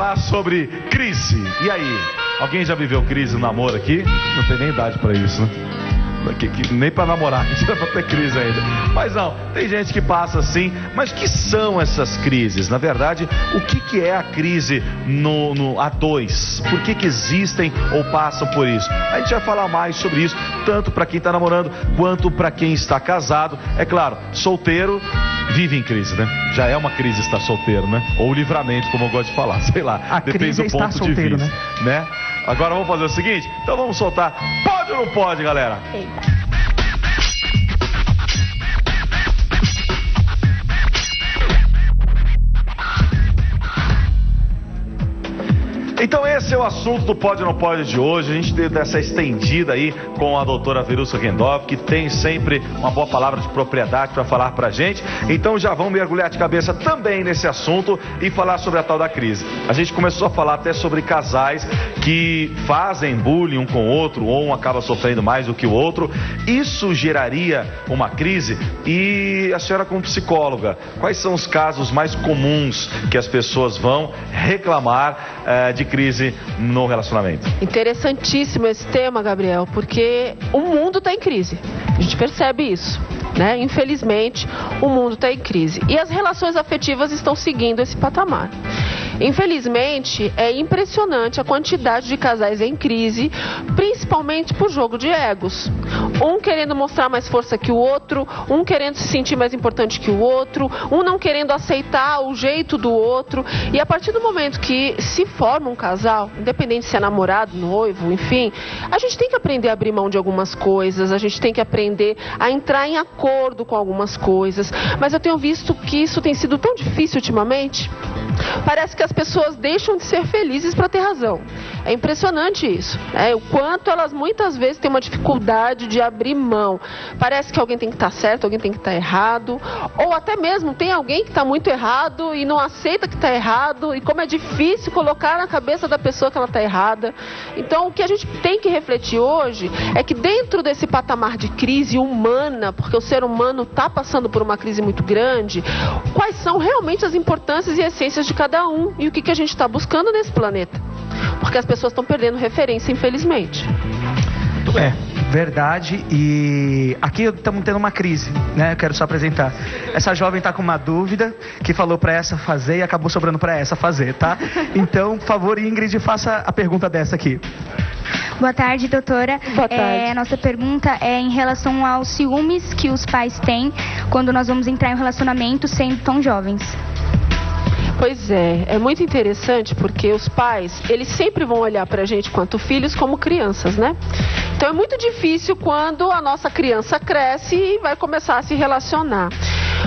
falar sobre crise. E aí? Alguém já viveu crise no namoro aqui? Não tem nem idade pra isso, né? Nem pra namorar, que dá pra ter crise ainda. Mas não, tem gente que passa assim. Mas que são essas crises? Na verdade, o que é a crise no A2? Por que existem ou passam por isso? A gente vai falar mais sobre isso, tanto pra quem tá namorando, quanto pra quem está casado. É claro, solteiro vive em crise, né? Já é uma crise estar solteiro, né? Ou livramento, como eu gosto de falar, sei lá. Depende do ponto de vista, né? Agora vamos fazer o seguinte, então vamos soltar. Pode ou não pode, galera? Eita. Então esse é o assunto do Pode ou Não Pode de hoje. A gente deu essa estendida aí com a doutora Verusca Gendov, que tem sempre uma boa palavra de propriedade para falar pra gente. Então já vamos mergulhar de cabeça também nesse assunto e falar sobre a tal da crise. A gente começou a falar até sobre casais que fazem bullying um com o outro, ou um acaba sofrendo mais do que o outro. Isso geraria uma crise? E a senhora, como psicóloga, quais são os casos mais comuns que as pessoas vão reclamar de crise no relacionamento? Interessantíssimo esse tema, Gabriel, porque o mundo está em crise. A gente percebe isso, né? Infelizmente, o mundo está em crise. E as relações afetivas estão seguindo esse patamar. Infelizmente, é impressionante a quantidade de casais em crise, principalmente por jogo de egos. Um querendo mostrar mais força que o outro, um querendo se sentir mais importante que o outro, um não querendo aceitar o jeito do outro. E a partir do momento que se forma um casal, independente se é namorado, noivo, enfim, a gente tem que aprender a abrir mão de algumas coisas, a gente tem que aprender a entrar em acordo com algumas coisas. Mas eu tenho visto que isso tem sido tão difícil ultimamente. Parece que as pessoas deixam de ser felizes para ter razão. É impressionante isso, né? O quanto elas muitas vezes têm uma dificuldade de abrir mão. Parece que alguém tem que estar certo, alguém tem que estar errado, ou até mesmo tem alguém que está muito errado e não aceita que está errado, e como é difícil colocar na cabeça da pessoa que ela está errada. Então o que a gente tem que refletir hoje é que dentro desse patamar de crise humana, porque o ser humano está passando por uma crise muito grande, quais são realmente as importâncias e essências de cada um e o que a gente está buscando nesse planeta. Porque as pessoas estão perdendo referência, infelizmente. É, verdade. E aqui estamos tendo uma crise, né? Eu quero só apresentar. Essa jovem está com uma dúvida que falou para essa fazer e acabou sobrando para essa fazer, tá? Então, por favor, Ingrid, faça a pergunta dessa aqui. Boa tarde, doutora. Boa tarde. Nossa pergunta é em relação aos ciúmes que os pais têm quando nós vamos entrar em um relacionamento sendo tão jovens. Pois é muito interessante porque os pais, eles sempre vão olhar pra gente quanto filhos como crianças, né? Então é muito difícil quando a nossa criança cresce e vai começar a se relacionar.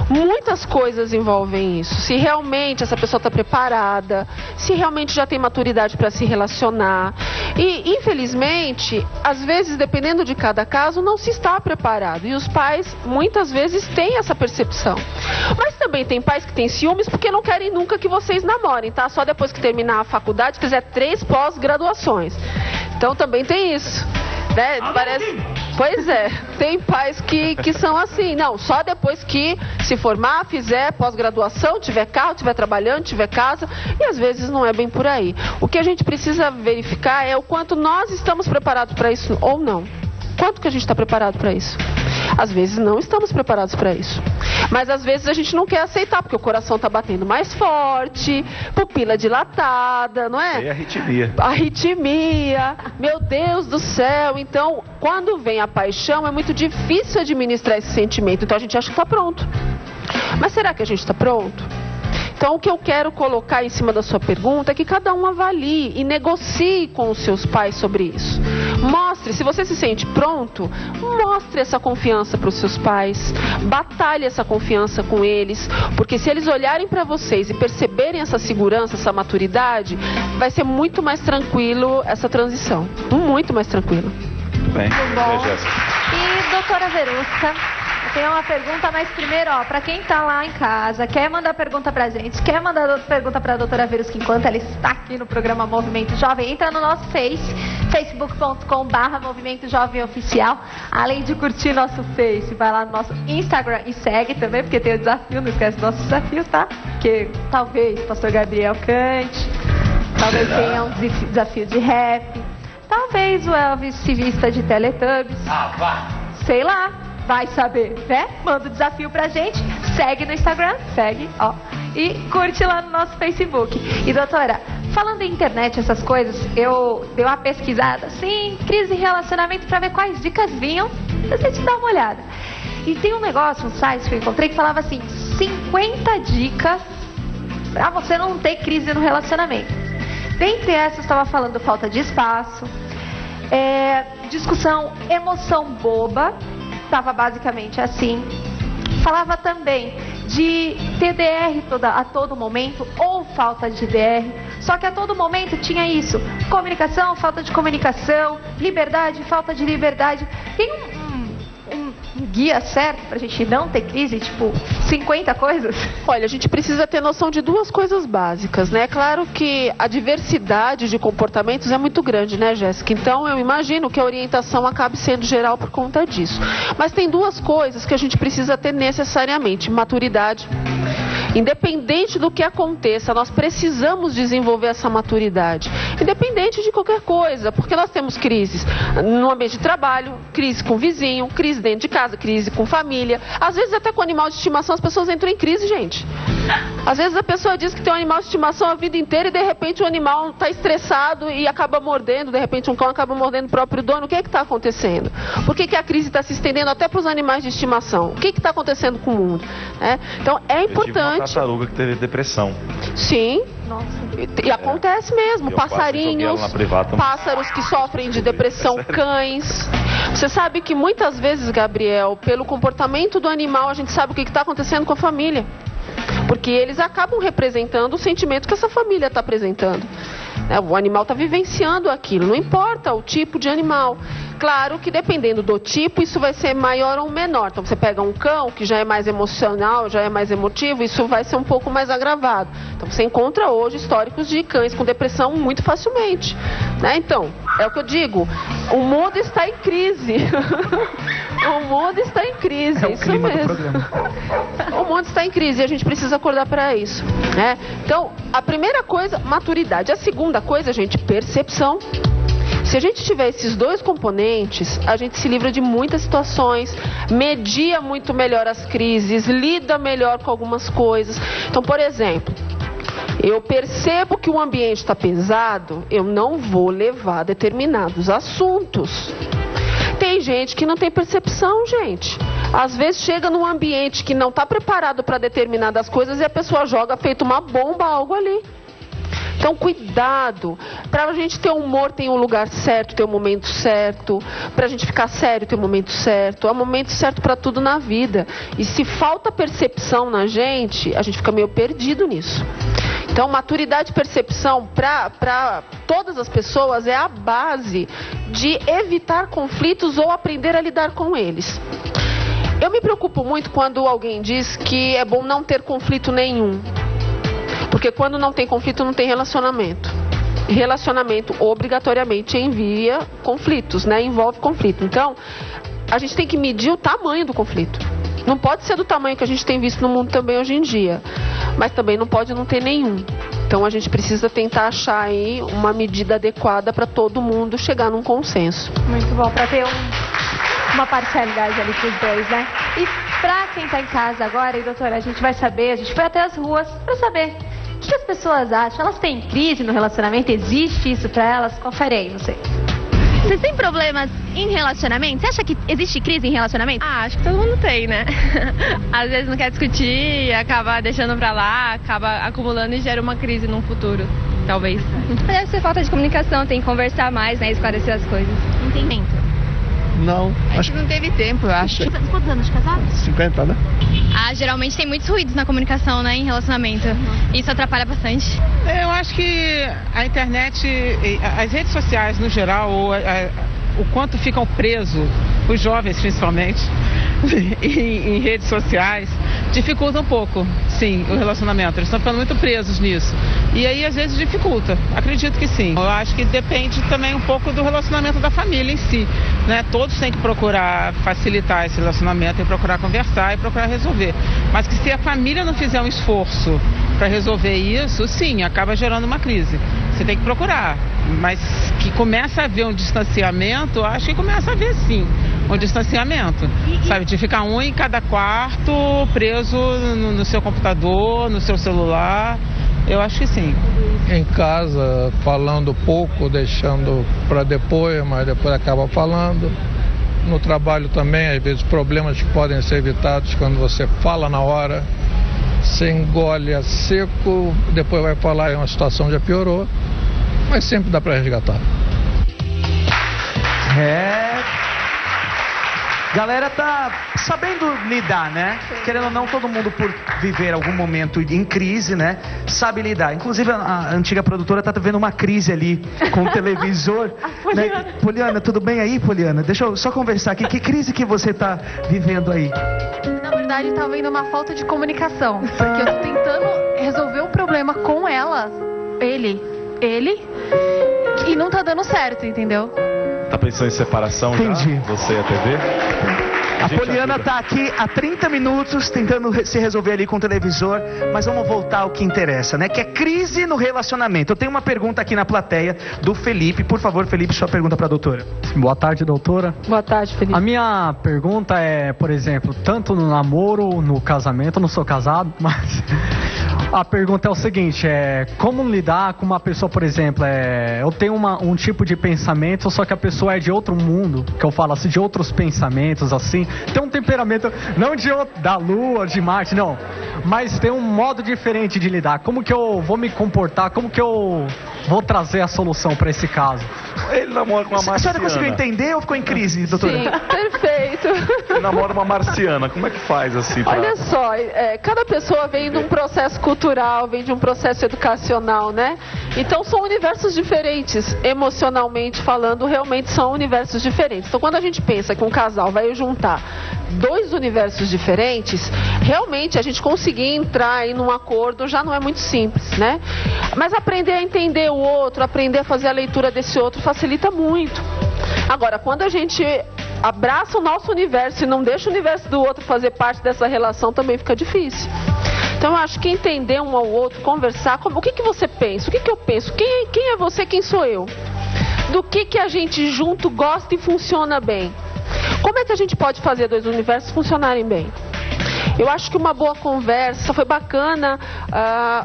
Muitas coisas envolvem isso. Se realmente essa pessoa está preparada, se realmente já tem maturidade para se relacionar. E, infelizmente, às vezes, dependendo de cada caso, não se está preparado. E os pais, muitas vezes, têm essa percepção. Mas também tem pais que têm ciúmes porque não querem nunca que vocês namorem, tá? Só depois que terminar a faculdade, fizer 3 pós-graduações. Então também tem isso. Né? Parece... Pois é, tem pais que são assim, não, só depois que se formar, fizer pós-graduação, tiver carro, tiver trabalhando, tiver casa, e às vezes não é bem por aí. O que a gente precisa verificar é o quanto nós estamos preparados para isso ou não. Quanto que a gente está preparado para isso? Às vezes não estamos preparados para isso. Mas às vezes a gente não quer aceitar, porque o coração está batendo mais forte, pupila dilatada, não é? E arritmia. Arritmia, meu Deus do céu. Então, quando vem a paixão, é muito difícil administrar esse sentimento. Então a gente acha que está pronto. Mas será que a gente está pronto? Então, o que eu quero colocar em cima da sua pergunta é que cada um avalie e negocie com os seus pais sobre isso. Mostre, se você se sente pronto, mostre essa confiança para os seus pais, batalhe essa confiança com eles, porque se eles olharem para vocês e perceberem essa segurança, essa maturidade, vai ser muito mais tranquilo essa transição, muito mais tranquilo. Muito bem. E doutora Verusca, eu tenho uma pergunta, mas primeiro, ó, pra quem tá lá em casa, quer mandar pergunta pra gente, quer mandar pergunta pra doutora Verusca enquanto ela está aqui no programa Movimento Jovem, entra no nosso facebook.com/Movimento Jovem Oficial, além de curtir nosso Face, vai lá no nosso Instagram e segue também, porque tem o desafio, não esquece do nosso desafio, tá? Que talvez o pastor Gabriel cante. Talvez tenha um desafio de rap. Talvez o Elvis se vista de Teletubbies. Sei lá, vai saber, né? Manda o desafio pra gente, segue no Instagram, e curte lá no nosso Facebook. E doutora, falando em internet, essas coisas, eu dei uma pesquisada, assim, crise de relacionamento, pra ver quais dicas vinham, pra gente dar uma olhada. E tem um negócio, um site que eu encontrei que falava assim, 50 dicas pra você não ter crise no relacionamento. Dentre essas, estava falando falta de espaço, discussão, emoção boba, estava basicamente assim. Falava também de TDR a todo momento, ou falta de DR, só que a todo momento tinha isso, comunicação, falta de comunicação, liberdade, falta de liberdade. Tem um guia certo pra gente não ter crise, tipo 50 coisas? Olha, a gente precisa ter noção de duas coisas básicas, né? Claro que a diversidade de comportamentos é muito grande, né, Jéssica? Então eu imagino que a orientação acabe sendo geral por conta disso. Mas tem duas coisas que a gente precisa ter necessariamente: maturidade. Independente do que aconteça, nós precisamos desenvolver essa maturidade. Independente de qualquer coisa, porque nós temos crises no ambiente de trabalho, crise com o vizinho, crise dentro de casa, crise com família. Às vezes até com animal de estimação as pessoas entram em crise, gente. Às vezes a pessoa diz que tem um animal de estimação a vida inteira e de repente o animal está estressado e acaba mordendo, de repente um cão acaba mordendo o próprio dono. O que é que está acontecendo? Por que a crise está se estendendo até para os animais de estimação? O que está acontecendo com o mundo? Então é importante. Uma tartaruga que teve depressão. Sim. Nossa. E acontece mesmo. Passarinhos, pássaros que sofrem de depressão, cães. Você sabe que muitas vezes, Gabriel, pelo comportamento do animal, a gente sabe o que está acontecendo com a família. Porque eles acabam representando o sentimento que essa família está apresentando. O animal está vivenciando aquilo, não importa o tipo de animal. Claro que dependendo do tipo, isso vai ser maior ou menor. Então você pega um cão que já é mais emocional, já é mais emotivo, isso vai ser um pouco mais agravado. Então você encontra hoje históricos de cães com depressão muito facilmente, né? Então, é o que eu digo, o mundo está em crise. O mundo está em crise, é isso mesmo. O mundo está em crise e a gente precisa acordar para isso, né? Então, a primeira coisa, maturidade. A segunda coisa, gente, percepção. Se a gente tiver esses dois componentes, a gente se livra de muitas situações, media muito melhor as crises, lida melhor com algumas coisas. Então, por exemplo, eu percebo que o ambiente está pesado, eu não vou levar determinados assuntos. Tem gente que não tem percepção, gente. Às vezes chega num ambiente que não está preparado para determinadas coisas e a pessoa joga feito uma bomba algo ali. Então, cuidado. Para a gente ter humor, tem um lugar certo, tem um momento certo. Para a gente ficar sério, tem um momento certo. Há um momento certo para tudo na vida. E se falta percepção na gente, a gente fica meio perdido nisso. Então, maturidade e percepção para todas as pessoas é a base de evitar conflitos ou aprender a lidar com eles. Eu me preocupo muito quando alguém diz que é bom não ter conflito nenhum. Porque quando não tem conflito, não tem relacionamento. Relacionamento obrigatoriamente envia conflitos, né? Envolve conflito. Então, a gente tem que medir o tamanho do conflito. Não pode ser do tamanho que a gente tem visto no mundo também hoje em dia. Mas também não pode não ter nenhum. Então, a gente precisa tentar achar aí uma medida adequada para todo mundo chegar num consenso. Muito bom, para ter uma parcialidade ali pros dois, né? E pra quem tá em casa agora, e doutora, a gente vai saber, a gente foi até as ruas para saber o que as pessoas acham. Elas têm crise no relacionamento? Existe isso pra elas? Confere aí, não sei. Vocês têm problemas em relacionamento? Você acha que existe crise em relacionamento? Acho que todo mundo tem, né? Às vezes não quer discutir, acaba deixando pra lá, acaba acumulando e gera uma crise no futuro, talvez. Deve ser falta de comunicação, tem que conversar mais, né? Esclarecer as coisas. Entendimento. Não. Acho que não teve tempo, eu acho. Quantos anos de casado? 50, né? Geralmente tem muitos ruídos na comunicação, né? Em relacionamento. Isso atrapalha bastante. Eu acho que a internet, as redes sociais no geral, o quanto ficam presos, os jovens principalmente, em redes sociais dificulta um pouco, sim, o relacionamento. Eles estão ficando muito presos nisso. E aí, às vezes, dificulta. Acredito que sim. Eu acho que depende também um pouco do relacionamento da família em si, né? Todos têm que procurar facilitar esse relacionamento, e procurar conversar e procurar resolver. Mas que se a família não fizer um esforço para resolver isso, sim, acaba gerando uma crise. Você tem que procurar. Mas que começa a haver um distanciamento, acho que começa a haver sim, um distanciamento. Sabe, de ficar um em cada quarto, preso no seu computador, no seu celular. Eu acho que sim. Em casa, falando pouco, deixando para depois, mas depois acaba falando. No trabalho também, às vezes, problemas que podem ser evitados quando você fala na hora. Você engole a seco, depois vai falar e uma situação já piorou. Mas sempre dá para resgatar. Galera tá sabendo lidar, né? Querendo ou não, todo mundo por viver algum momento em crise, né? Sabe lidar. Inclusive, a antiga produtora tá vendo uma crise ali com o televisor. Né? Poliana, tudo bem aí, Poliana? Deixa eu só conversar aqui. Que crise que você tá vivendo aí? Na verdade, tá havendo uma falta de comunicação. Porque eu tô tentando resolver o problema com ela, ele, e não tá dando certo, entendeu? Tá pensando em separação? Entendi. Já? Você e a TV? A Poliana tá aqui há 30 minutos tentando se resolver ali com o televisor, mas vamos voltar ao que interessa, né? Que é crise no relacionamento. Eu tenho uma pergunta aqui na plateia do Felipe. Por favor, Felipe, sua pergunta para a doutora. Boa tarde, doutora. Boa tarde, Felipe. A minha pergunta é, por exemplo, tanto no namoro, no casamento, eu não sou casado, mas a pergunta é o seguinte, como lidar com uma pessoa, por exemplo, eu tenho um tipo de pensamento, só que a pessoa é de outro mundo, que eu falo assim, de outros pensamentos, assim, tem um temperamento, não da Lua, de Marte, não, mas tem um modo diferente de lidar. Como que eu vou me comportar, como que eu vou trazer a solução para esse caso? Ele namora com uma marciana. A senhora conseguiu entender ou ficou em crise, doutora? Sim, perfeito. Ele namora uma marciana, como é que faz assim? Olha só, cada pessoa vem de um processo cultural, vem de um processo educacional, né? Então são universos diferentes, emocionalmente falando, realmente são universos diferentes. Então quando a gente pensa que um casal vai juntar dois universos diferentes, realmente a gente conseguir entrar aí num acordo já não é muito simples, né? Mas aprender a entender o outro, aprender a fazer a leitura desse outro facilita muito. Agora, quando a gente abraça o nosso universo e não deixa o universo do outro fazer parte dessa relação, também fica difícil. Então eu acho que entender um ao outro, conversar, o que você pensa, o que eu penso, quem é você, quem sou eu? Do que a gente junto gosta e funciona bem? Como é que a gente pode fazer dois universos funcionarem bem? Eu acho que uma boa conversa, foi bacana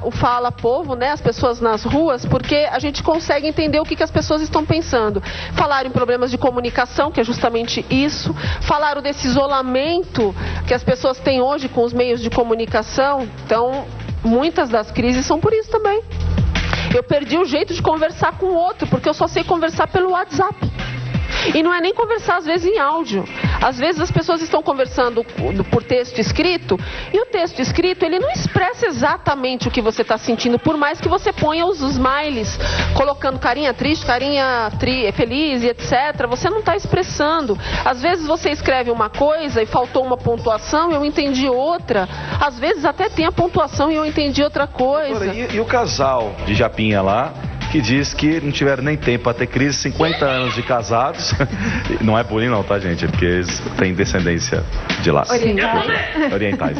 o Fala Povo, né? As pessoas nas ruas, porque a gente consegue entender o que as pessoas estão pensando. Falaram em problemas de comunicação, que é justamente isso. Falaram desse isolamento que as pessoas têm hoje com os meios de comunicação. Então, muitas das crises são por isso também. Eu perdi o jeito de conversar com o outro, porque eu só sei conversar pelo WhatsApp. E não é nem conversar, às vezes, em áudio. Às vezes as pessoas estão conversando por texto escrito, e o texto escrito, ele não expressa exatamente o que você está sentindo, por mais que você ponha os smiles, colocando carinha triste, carinha feliz e etc. Você não está expressando. Às vezes você escreve uma coisa e faltou uma pontuação e eu entendi outra. Às vezes até tem a pontuação e eu entendi outra coisa. E o casal de Japinha lá, que diz que não tiveram nem tempo para ter crise, 50 anos de casados. Não é bullying não, tá, gente? É porque eles têm descendência de lá. Orientais,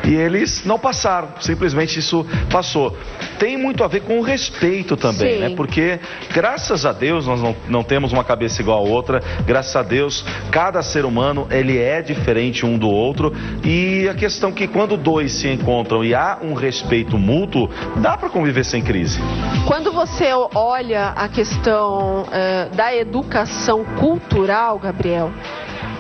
E eles não passaram, simplesmente isso passou. Tem muito a ver com o respeito também, né? Porque, graças a Deus, nós não temos uma cabeça igual a outra. Graças a Deus, cada ser humano, ele é diferente um do outro. E a questão que quando dois se encontram e há um respeito mútuo, dá para conviver sem crise. Quando você olha a questão da educação cultural, Gabriel,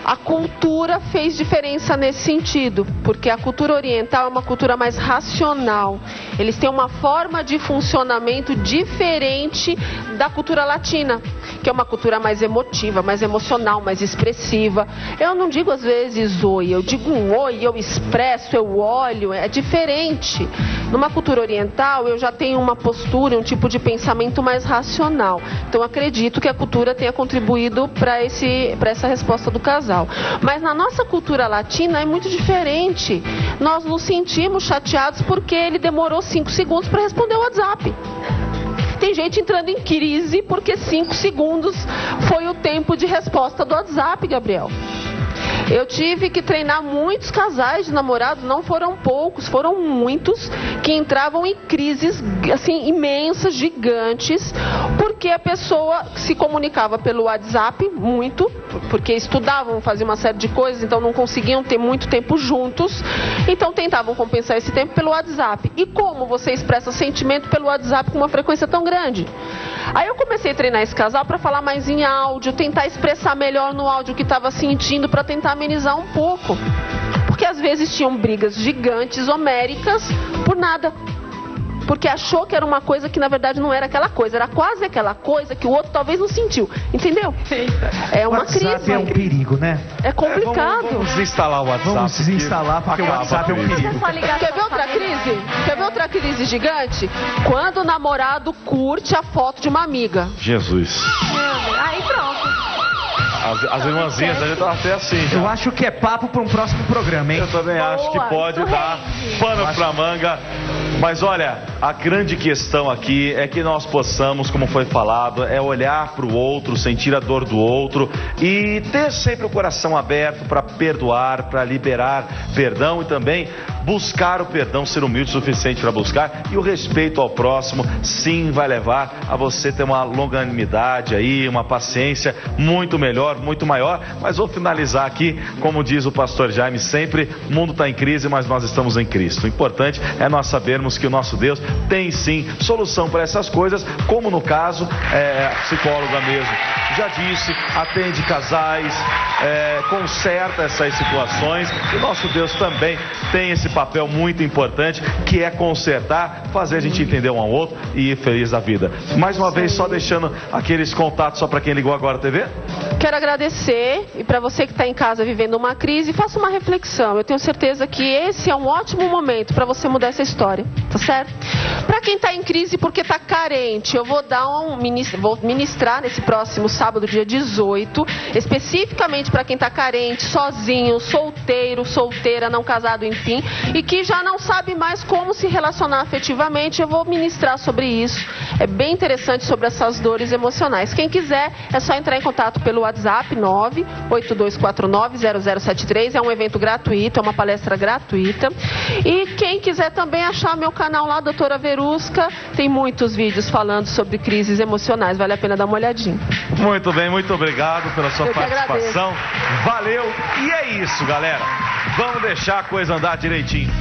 a cultura fez diferença nesse sentido, porque a cultura oriental é uma cultura mais racional. Eles têm uma forma de funcionamento diferente da cultura latina. que é uma cultura mais emotiva, mais emocional, mais expressiva. Eu não digo às vezes oi, eu digo um oi, eu expresso, eu olho, é diferente. Numa cultura oriental, eu já tenho uma postura, um tipo de pensamento mais racional. Então, acredito que a cultura tenha contribuído para essa resposta do casal. Mas na nossa cultura latina é muito diferente. Nós nos sentimos chateados porque ele demorou 5 segundos para responder o WhatsApp. Tem gente entrando em crise porque 5 segundos foi o tempo de resposta do WhatsApp, Gabriel. Eu tive que treinar muitos casais de namorados, não foram poucos, foram muitos, que entravam em crises assim imensas, gigantes, porque a pessoa se comunicava pelo WhatsApp muito, porque estudavam, faziam uma série de coisas, então não conseguiam ter muito tempo juntos, então tentavam compensar esse tempo pelo WhatsApp. E como você expressa sentimento pelo WhatsApp com uma frequência tão grande? Aí eu comecei a treinar esse casal para falar mais em áudio, tentar expressar melhor no áudio o que estava sentindo, para tentar amenizar um pouco. Porque às vezes tinham brigas gigantes, homéricas, por nada. Porque achou que era uma coisa que na verdade não era aquela coisa, era quase aquela coisa que o outro talvez não sentiu, entendeu? É uma crise. O WhatsApp é um perigo, né? É complicado. Vamos desinstalar o WhatsApp. Vamos desinstalar porque o WhatsApp é um perigo. Quer ver outra crise? Quer ver outra crise gigante? Quando o namorado curte a foto de uma amiga. Jesus. Aí pronto. As irmãzinhas a gente tá até assim. Já. Eu acho que é papo para um próximo programa, hein? Eu também acho que pode dar pano pra manga. Mas olha, a grande questão aqui é que nós possamos, como foi falado, é olhar para o outro, sentir a dor do outro e ter sempre o coração aberto para perdoar, para liberar perdão e também buscar o perdão, ser humilde o suficiente para buscar, e o respeito ao próximo sim vai levar a você ter uma longanimidade aí, uma paciência muito melhor, muito maior. Mas vou finalizar aqui, como diz o pastor Jaime sempre, o mundo está em crise, mas nós estamos em Cristo. O importante é nós sabermos que o nosso Deus tem sim solução para essas coisas, como no caso, a psicóloga mesmo já disse, atende casais, conserta essas situações, e nosso Deus também tem esse papel muito importante, que é consertar, fazer a gente entender um ao outro e ir feliz da vida. Mais uma vez, só deixando aqueles contatos só para quem ligou agora a TV. Quero agradecer, e para você que está em casa vivendo uma crise, faça uma reflexão. Eu tenho certeza que esse é um ótimo momento para você mudar essa história, tá certo? Para quem está em crise porque está carente, eu vou vou ministrar nesse próximo sábado, dia 18, especificamente para quem está carente, sozinho, solteiro, solteira, não casado, enfim, e que já não sabe mais como se relacionar afetivamente. Eu vou ministrar sobre isso. É bem interessante, sobre essas dores emocionais. Quem quiser, é só entrar em contato pelo WhatsApp 982490073. É um evento gratuito, é uma palestra gratuita. E quem quiser também achar meu canal lá, Doutora Verusca, tem muitos vídeos falando sobre crises emocionais. Vale a pena dar uma olhadinha. Muito bem, muito obrigado pela sua participação. Valeu. E é isso, galera. Vamos deixar a coisa andar direitinho.